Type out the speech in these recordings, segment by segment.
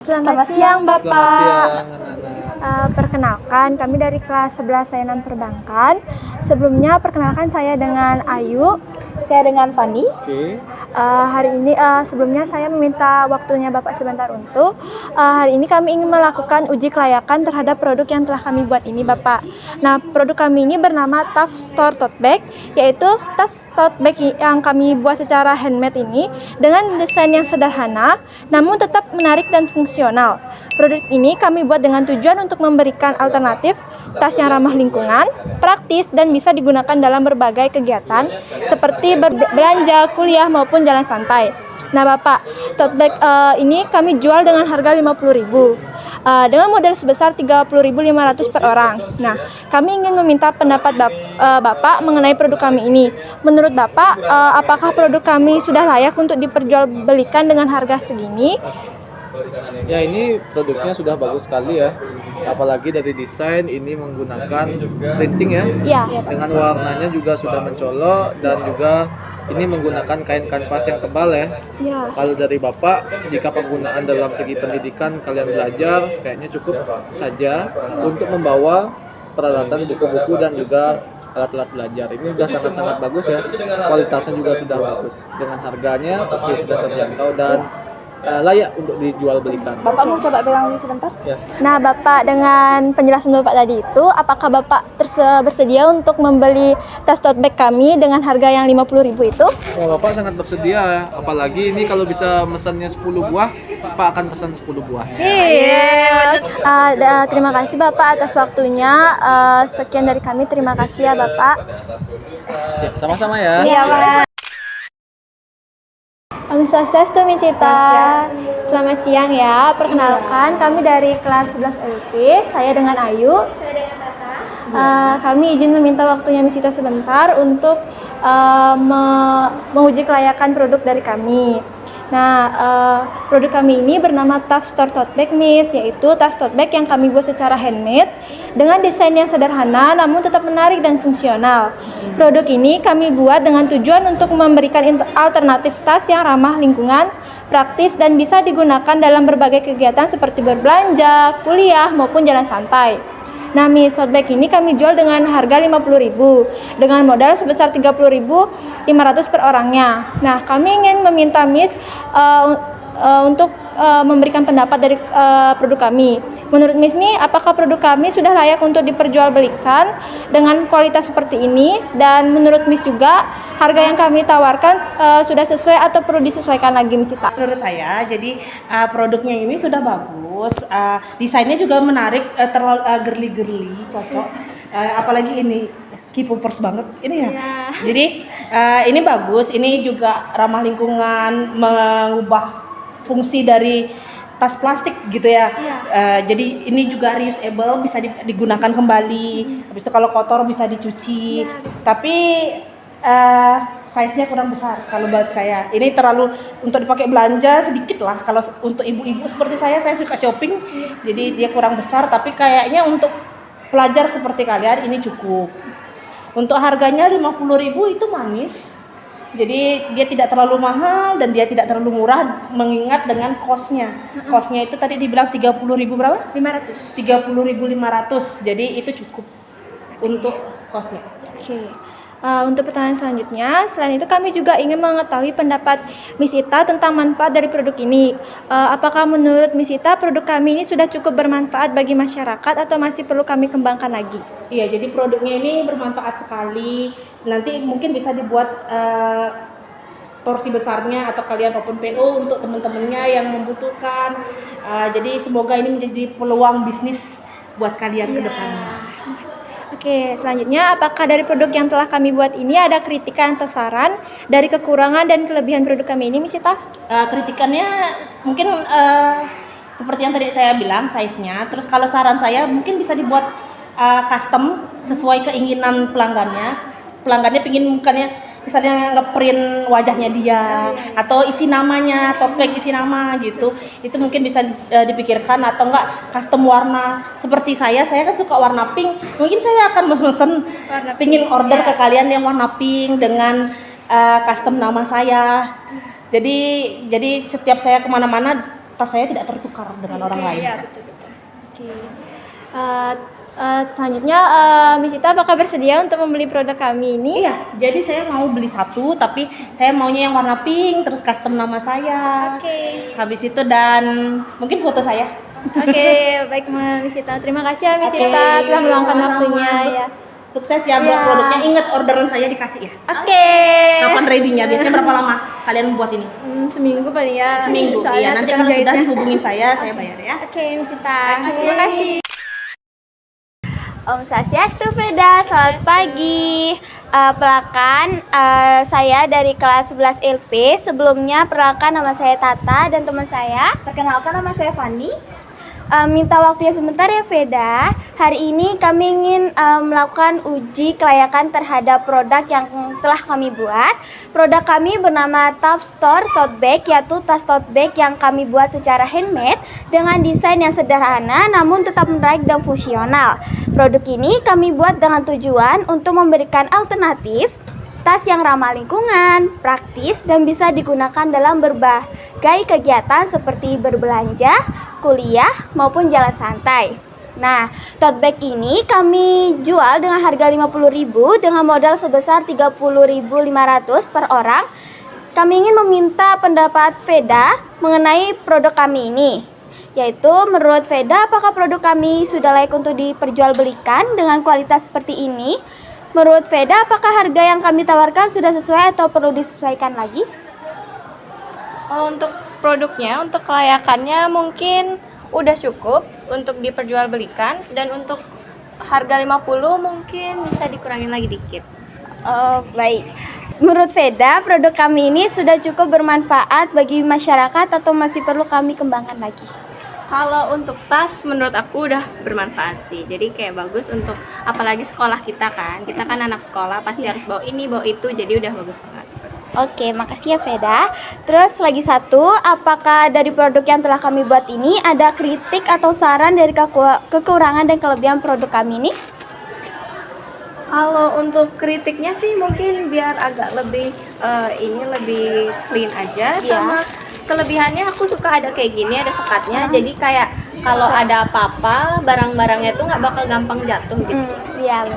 Selamat siang, Bapak. Selamat siang, anak-anak. Perkenalkan, kami dari kelas 11 Sains Perbankan. Sebelumnya, perkenalkan saya dengan Ayu. Saya dengan Fani. Oke. Hari ini sebelumnya saya meminta waktunya Bapak sebentar untuk hari ini kami ingin melakukan uji kelayakan terhadap produk yang telah kami buat ini, Bapak. Nah, produk kami ini bernama Tough Store Tote Bag, yaitu tas tote bag yang kami buat secara handmade ini dengan desain yang sederhana namun tetap menarik dan fungsional. Produk ini kami buat dengan tujuan untuk memberikan alternatif tas yang ramah lingkungan, praktis, dan bisa digunakan dalam berbagai kegiatan seperti berbelanja, kuliah, maupun jalan santai. Nah, Bapak, tote bag ini kami jual dengan harga Rp50.000 dengan modal sebesar Rp30.500 per orang. Nah, kami ingin meminta pendapat Bapak mengenai produk kami ini. Menurut Bapak, apakah produk kami sudah layak untuk diperjualbelikan dengan harga segini? Ya, ini produknya sudah bagus sekali ya. Apalagi dari desain ini menggunakan printing ya. Ya. Dengan warnanya juga sudah mencolok dan juga ini menggunakan kain kanvas yang tebal ya. Ya. Kalau dari Bapak, jika penggunaan dalam segi pendidikan kalian belajar, kayaknya cukup saja untuk membawa peralatan buku-buku dan juga alat-alat belajar. Ini sudah sangat-sangat bagus ya. Kualitasnya juga sudah bagus. Dengan harganya oke, sudah terjangkau dan layak untuk dijual belikan. Bapak mau coba pegang ini sebentar? Ya. Nah, Bapak, dengan penjelasan Bapak tadi itu, apakah Bapak bersedia untuk membeli tas tote bag kami dengan harga yang Rp50.000 itu? Oh, Bapak sangat bersedia ya. Apalagi ini kalau bisa mesannya 10 buah, Pak akan pesan 10 buah. Iya. Terima kasih Bapak atas waktunya. Sekian dari kami. Terima kasih ya Bapak. Ya, sama-sama ya. Iya, Pak. Om Swastiastu, Misita. Selamat siang ya. Perkenalkan, kami dari kelas 11 LP. Saya dengan Ayu. Saya dengan Tata. Kami izin meminta waktunya Misita sebentar untuk menguji kelayakan produk dari kami. Nah, produk kami ini bernama Tough Store Tote Bag, Miss, yaitu tas tote bag yang kami buat secara handmade dengan desain yang sederhana namun tetap menarik dan fungsional. Produk ini kami buat dengan tujuan untuk memberikan alternatif tas yang ramah lingkungan, praktis, dan bisa digunakan dalam berbagai kegiatan seperti berbelanja, kuliah, maupun jalan santai. Nah, Miss, tote bag ini kami jual dengan harga Rp50.000 dengan modal sebesar Rp30.500 per orangnya. Nah, kami ingin meminta Miss untuk memberikan pendapat dari produk kami. Menurut Miss nih, apakah produk kami sudah layak untuk diperjualbelikan dengan kualitas seperti ini? Dan menurut Miss juga, harga yang kami tawarkan sudah sesuai atau perlu disesuaikan lagi, Miss Sita? Menurut saya, jadi produknya ini sudah bagus, desainnya juga menarik, terlalu girly-girly, cocok. Apalagi ini K-popers banget ini ya. Jadi ini bagus, ini juga ramah lingkungan, mengubah fungsi dari tas plastik gitu ya. Jadi ini juga reusable, bisa digunakan kembali. Habis itu kalau kotor bisa dicuci. Tapi size-nya kurang besar kalau buat saya. Ini terlalu untuk dipakai belanja sedikit lah. Kalau untuk ibu-ibu seperti saya suka shopping. Jadi dia kurang besar, tapi kayaknya untuk pelajar seperti kalian ini cukup. Untuk harganya Rp50.000 itu manis. Jadi dia tidak terlalu mahal dan dia tidak terlalu murah mengingat dengan cost-nya. Cost-nya itu tadi dibilang 30.000 berapa? 500. 30.500. Jadi itu cukup untuk cost-nya. Oke. Untuk pertanyaan selanjutnya, selain itu kami juga ingin mengetahui pendapat Miss Ita tentang manfaat dari produk ini. Apakah menurut Miss Ita produk kami ini sudah cukup bermanfaat bagi masyarakat atau masih perlu kami kembangkan lagi? Iya, jadi produknya ini bermanfaat sekali. Nanti mungkin bisa dibuat porsi besarnya atau kalian open PO untuk teman-temannya yang membutuhkan. Jadi semoga ini menjadi peluang bisnis buat kalian ke depannya. Oke, selanjutnya apakah dari produk yang telah kami buat ini ada kritikan atau saran dari kekurangan dan kelebihan produk kami ini, Miss Ita? Kritikannya mungkin seperti yang tadi saya bilang, size-nya. Terus kalau saran saya mungkin bisa dibuat custom sesuai keinginan pelanggannya. Pelanggannya pingin bukannya misalnya ngeprint wajahnya dia atau isi namanya, tote bag isi nama gitu. Itu mungkin bisa dipikirkan, atau enggak custom warna. Seperti saya kan suka warna pink. Mungkin saya akan mesen pingin order ke kalian yang warna pink dengan custom nama saya. Jadi setiap saya kemana-mana tas saya tidak tertukar dengan orang lain. Iya, betul-betul. Oke. Selanjutnya, Miss Ita apakah bersedia untuk membeli produk kami ini? Iya, jadi saya mau beli satu, tapi saya maunya yang warna pink, terus custom nama saya. Oke. Habis itu dan mungkin foto saya. Oke, baik Miss Ita. Terima kasih ya Miss Oke, Ita telah meluangkan sama-sama. waktunya ya. Sukses ya buat Iya. produknya. Ingat orderan saya dikasih ya. Oke. Kapan ready-nya? Biasanya berapa lama kalian membuat ini? Seminggu paling ya. Seminggu. Soalnya Iya, nanti tukang kalau sudah jahitnya. hubungin saya bayar ya. Oke, Miss Ita. Terima kasih. Om Swastiastu Veda, selamat pagi. Perkenalkan, saya dari kelas 11 LP. Sebelumnya perkenalkan nama saya Tata dan teman saya. Perkenalkan nama saya Fanny. Minta waktunya sebentar ya Veda. Hari ini kami ingin melakukan uji kelayakan terhadap produk yang telah kami buat. Produk kami bernama Tough Store Tote Bag, yaitu tas tote bag yang kami buat secara handmade dengan desain yang sederhana namun tetap menarik dan fungsional. Produk ini kami buat dengan tujuan untuk memberikan alternatif tas yang ramah lingkungan, praktis, dan bisa digunakan dalam berbagai kegiatan seperti berbelanja, kuliah, maupun jalan santai. Nah, tote bag ini kami jual dengan harga Rp50.000 dengan modal sebesar Rp30.500 per orang. Kami ingin meminta pendapat Veda mengenai produk kami ini. Yaitu menurut Veda, apakah produk kami sudah layak untuk diperjualbelikan dengan kualitas seperti ini? Menurut Veda, apakah harga yang kami tawarkan sudah sesuai atau perlu disesuaikan lagi? Untuk produknya, untuk kelayakannya mungkin udah cukup untuk diperjualbelikan, dan untuk harga 50 mungkin bisa dikurangin lagi dikit. Oh, baik. Menurut Veda, produk kami ini sudah cukup bermanfaat bagi masyarakat atau masih perlu kami kembangkan lagi? Kalau untuk tas menurut aku udah bermanfaat sih. Jadi kayak bagus untuk apalagi sekolah kita kan. Kita kan anak sekolah pasti harus bawa ini, bawa itu. Jadi udah bagus banget. Oke, makasih ya Veda. Terus lagi satu, apakah dari produk yang telah kami buat ini ada kritik atau saran dari kekurangan dan kelebihan produk kami ini? Kalau untuk kritiknya sih mungkin biar agak lebih lebih clean aja. Sama kelebihannya aku suka ada kayak gini, ada sekatnya. Jadi kayak kalau ada apa-apa barang-barangnya tuh nggak bakal gampang jatuh gitu. Iya.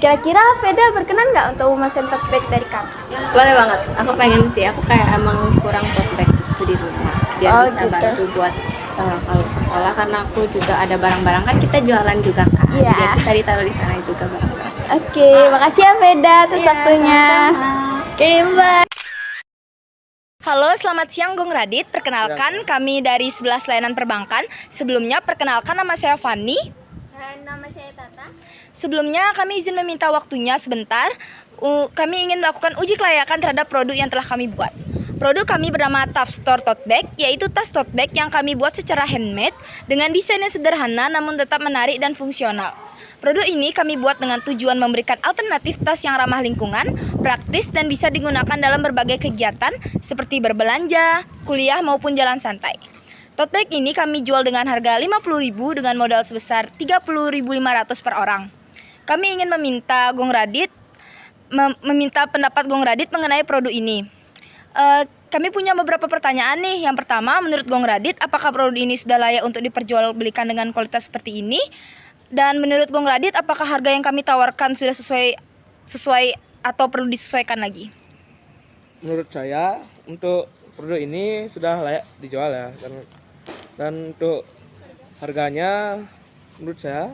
Kira-kira Veda berkenan nggak untuk memesan tote bag dari kami? Boleh banget. Aku pengen sih. Aku kayak emang kurang tote bag itu di rumah. Biar bisa gitu. bantu buat kalau sekolah, karena aku juga ada barang-barang kan kita jualan juga kan. Iya. Biar bisa ditaruh di sana juga barang-barang. Oke, makasih ya Veda atas waktunya. Oke, bye. Halo, selamat siang Gong Radit. Perkenalkan, kami dari 11 layanan perbankan. Sebelumnya, perkenalkan nama saya Fanny. Dan nama saya Tata. Sebelumnya, kami izin meminta waktunya sebentar. Kami ingin melakukan uji kelayakan terhadap produk yang telah kami buat. Produk kami bernama Tough Store Tote Bag, yaitu tas tote bag yang kami buat secara handmade dengan desain yang sederhana namun tetap menarik dan fungsional. Produk ini kami buat dengan tujuan memberikan alternatif tas yang ramah lingkungan, praktis, dan bisa digunakan dalam berbagai kegiatan seperti berbelanja, kuliah, maupun jalan santai. Tote bag ini kami jual dengan harga Rp50.000 dengan modal sebesar Rp30.500 per orang. Kami ingin meminta pendapat Gong Radit mengenai produk ini. Kami punya beberapa pertanyaan nih. Yang pertama, menurut Gong Radit, apakah produk ini sudah layak untuk diperjualbelikan dengan kualitas seperti ini? Dan menurut Gong Radit, apakah harga yang kami tawarkan sudah sesuai atau perlu disesuaikan lagi? Menurut saya untuk produk ini sudah layak dijual ya, dan untuk harganya menurut saya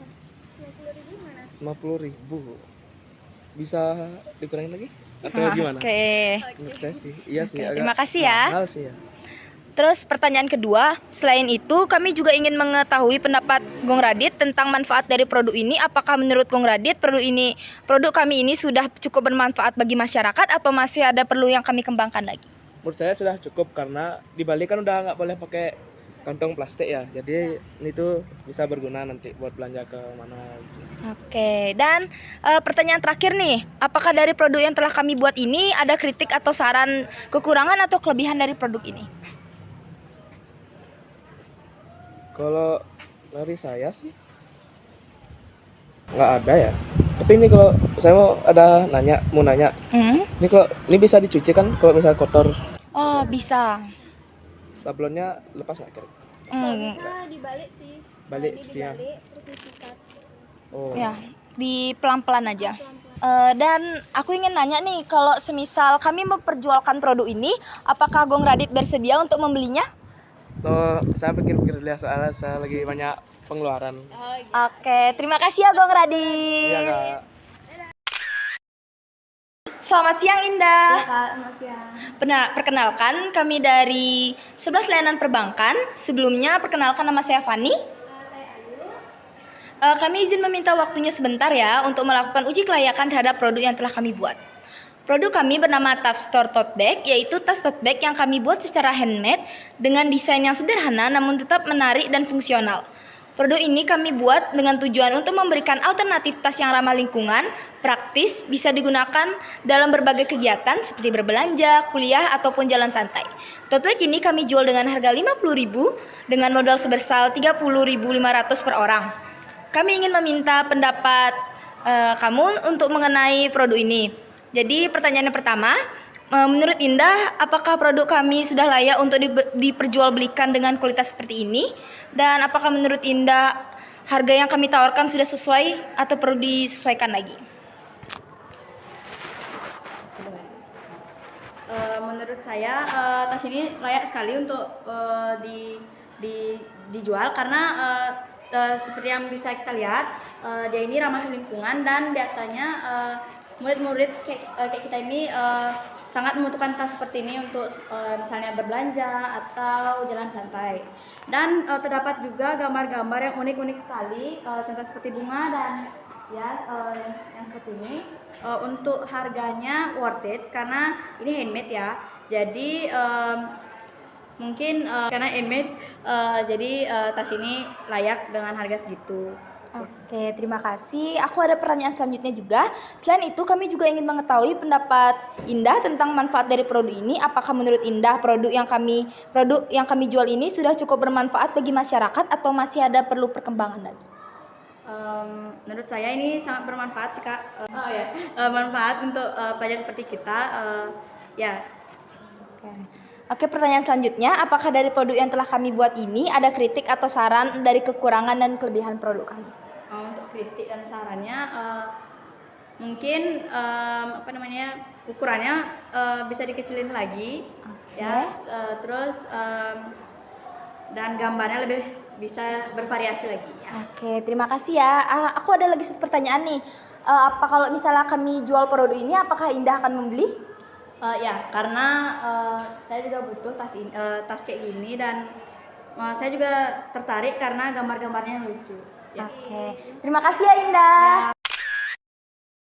50.000. Bisa dikurangin lagi atau gimana? Oke. Menurut saya sih iya sih. Oke, agak terima kasih ya. mahal sih ya. Terus pertanyaan kedua, selain itu kami juga ingin mengetahui pendapat Gong Radit tentang manfaat dari produk ini. Apakah menurut Gong Radit produk kami ini sudah cukup bermanfaat bagi masyarakat atau masih ada perlu yang kami kembangkan lagi? Menurut saya sudah cukup karena di Bali kan udah nggak boleh pakai kantong plastik ya. Jadi ini tuh bisa berguna nanti buat belanja ke mana gitu. Oke, dan pertanyaan terakhir nih, apakah dari produk yang telah kami buat ini ada kritik atau saran kekurangan atau kelebihan dari produk ini? Kalau dari saya sih nggak ada ya. Tapi ini kalau saya mau nanya, ini kalau ini bisa dicuci kan kalau misalnya kotor? Oh, bisa. Sablonnya lepas nggak kira? Bisa dibalik sih. Balik Jadi cucian. dibalik terus disikat. Oh. Ya, di pelan-pelan aja. Dan aku ingin nanya nih, kalau semisal kami memperjualkan produk ini, apakah Gong Radit bersedia untuk membelinya? Tuh, saya pikir-pikir dulu ya, soalnya saya lagi banyak pengeluaran. Oke, terima kasih ya Gong Radit. Iya, Kak. Selamat siang Indah. Selamat siang. Perkenalkan, kami dari 11 layanan perbankan. Sebelumnya, perkenalkan nama saya Fani. Kami izin meminta waktunya sebentar ya untuk melakukan uji kelayakan terhadap produk yang telah kami buat. Produk kami bernama Tough Store Tote Bag, yaitu tas tote bag yang kami buat secara handmade dengan desain yang sederhana namun tetap menarik dan fungsional. Produk ini kami buat dengan tujuan untuk memberikan alternatif tas yang ramah lingkungan, praktis, bisa digunakan dalam berbagai kegiatan seperti berbelanja, kuliah, ataupun jalan santai. Tote bag ini kami jual dengan harga Rp50.000 dengan modal sebesar Rp30.500 per orang. Kami ingin meminta pendapat kamu untuk mengenai produk ini. Jadi pertanyaan yang pertama, menurut Indah, apakah produk kami sudah layak untuk diperjualbelikan dengan kualitas seperti ini? Dan apakah menurut Indah harga yang kami tawarkan sudah sesuai atau perlu disesuaikan lagi? Menurut saya tas ini layak sekali untuk dijual karena seperti yang bisa kita lihat dia ini ramah lingkungan dan biasanya murid-murid kayak kita ini sangat membutuhkan tas seperti ini untuk misalnya berbelanja atau jalan santai. Dan terdapat juga gambar-gambar yang unik-unik sekali, contoh seperti bunga dan ya yang seperti ini. Untuk harganya worth it karena ini handmade ya. Jadi mungkin karena handmade jadi tas ini layak dengan harga segitu. Oke, terima kasih. Aku ada pertanyaan selanjutnya juga. Selain itu, kami juga ingin mengetahui pendapat Indah tentang manfaat dari produk ini. Apakah menurut Indah produk yang kami jual ini sudah cukup bermanfaat bagi masyarakat atau masih ada perlu perkembangan lagi? Menurut saya ini sangat bermanfaat sih Kak. Bermanfaat untuk pelajar seperti kita. Ya. Oke, pertanyaan selanjutnya, apakah dari produk yang telah kami buat ini ada kritik atau saran dari kekurangan dan kelebihan produk kami? Untuk kritik dan sarannya mungkin ukurannya bisa dikecilin lagi. Ya. Terus dan gambarnya lebih bisa bervariasi lagi ya. Oke, terima kasih ya. Aku ada lagi satu pertanyaan nih. Apa kalau misalnya kami jual produk ini, apakah Indah akan membeli? Ya, karena saya juga butuh tas kayak gini dan saya juga tertarik karena gambar-gambarnya yang lucu. Ya. Oke, terima kasih ya Indah.